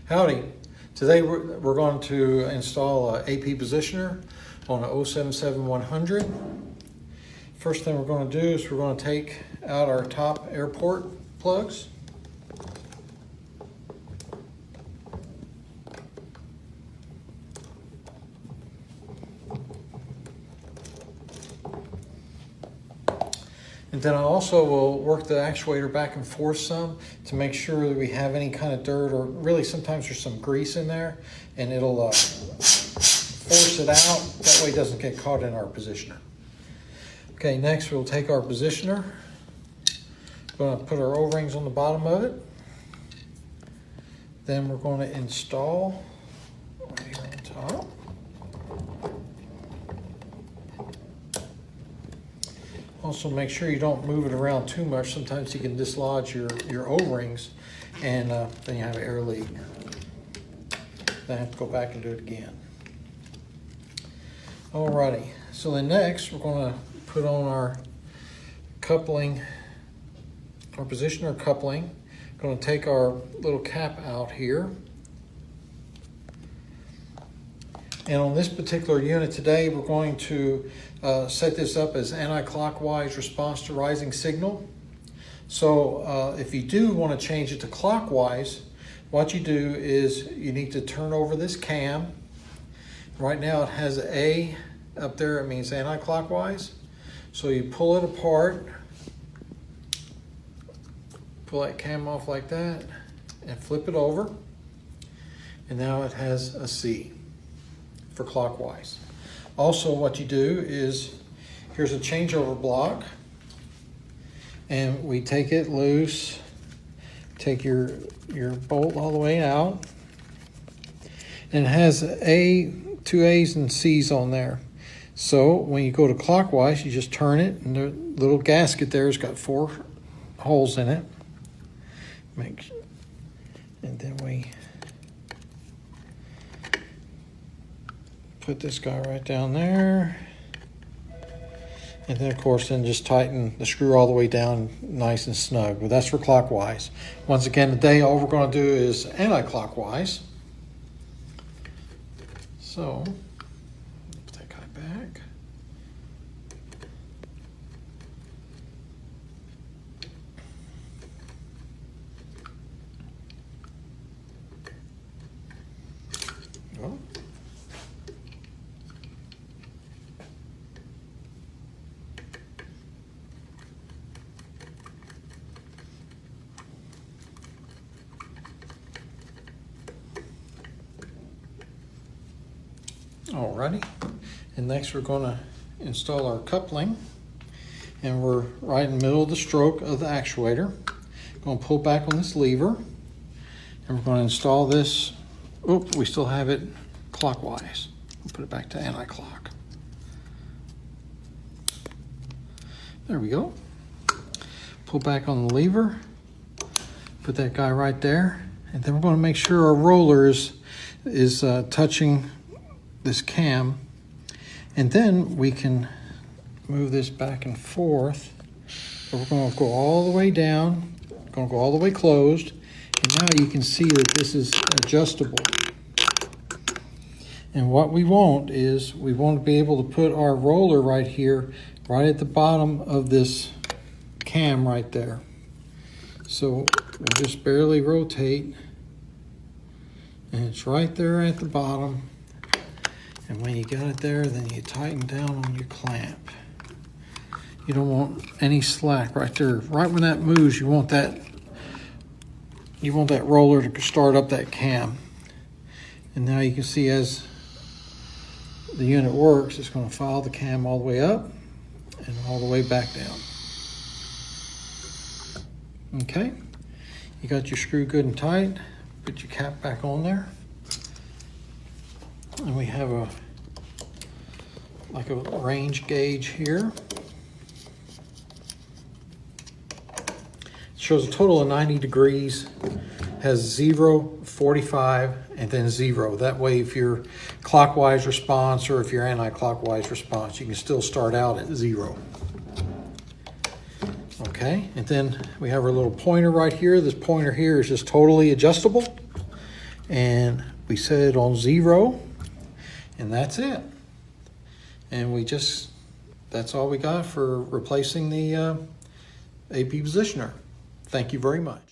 Howdy. Today we're going to install an AP positioner on a 077-100. First thing we're going to do is we're going to take out our top air port plugs. And then I also will work the actuator back and forth some to make sure that we have any kind of dirt, or really sometimes there's some grease in there, and it'll force it out. That way it doesn't get caught in our positioner. Okay, next we'll take our positioner. We're going to put our O-rings on the bottom of it. Then we're going to install right here on top. Also make sure you don't move it around too much. Sometimes you can dislodge your O-rings and then you have an air leak. Then I have to go back and do it again. Alrighty, so then next we're going to put on our coupling, our positioner coupling. Going to take our little cap out here. And on this particular unit today, we're going to set this up as anti-clockwise response to rising signal. So if you do want to change it to clockwise, what you do is you need to turn over this cam. Right now it has an A up there, it means anti-clockwise. So you pull it apart, pull that cam off like that, and flip it over. And now it has a C for clockwise. Also what you do is, here's a changeover block, and we take it loose, take your bolt all the way out, and it has two A's and C's on there. So when you go to clockwise, you just turn it, and the little gasket there has got 4 holes in it. And then we put this guy right down there, and then of course then just tighten the screw all the way down nice and snug. But that's for clockwise. Once again today all we're going to do is anti-clockwise. So put that guy back. Well, alrighty, and next we're going to install our coupling, and we're right in the middle of the stroke of the actuator. Going to pull back on this lever, and we're going to install this. Oops, we still have it clockwise. We'll put it back to anti-clock. There we go. Pull back on the lever, put that guy right there, and then we're going to make sure our roller is touching this cam, and then we can move this back and forth. So we're going to go all the way down, going to go all the way closed, and now you can see that this is adjustable. And what we want is we want to be able to put our roller right here, right at the bottom of this cam right there. So we'll just barely rotate, and it's right there at the bottom. And when you got it there, then you tighten down on your clamp. You don't want any slack right there. Right when that moves, you want that roller to start up that cam. And now you can see as the unit works, it's going to follow the cam all the way up and all the way back down. Okay, you got your screw good and tight. Put your cap back on there. And we have like a range gauge here. It shows a total of 90 degrees, has 0, 45, and then 0. That way if you're clockwise response or if you're anti-clockwise response, you can still start out at 0. Okay, and then we have our little pointer right here. This pointer here is just totally adjustable. and we set it on 0, and that's it. And that's all we got for replacing the AP positioner. Thank you very much.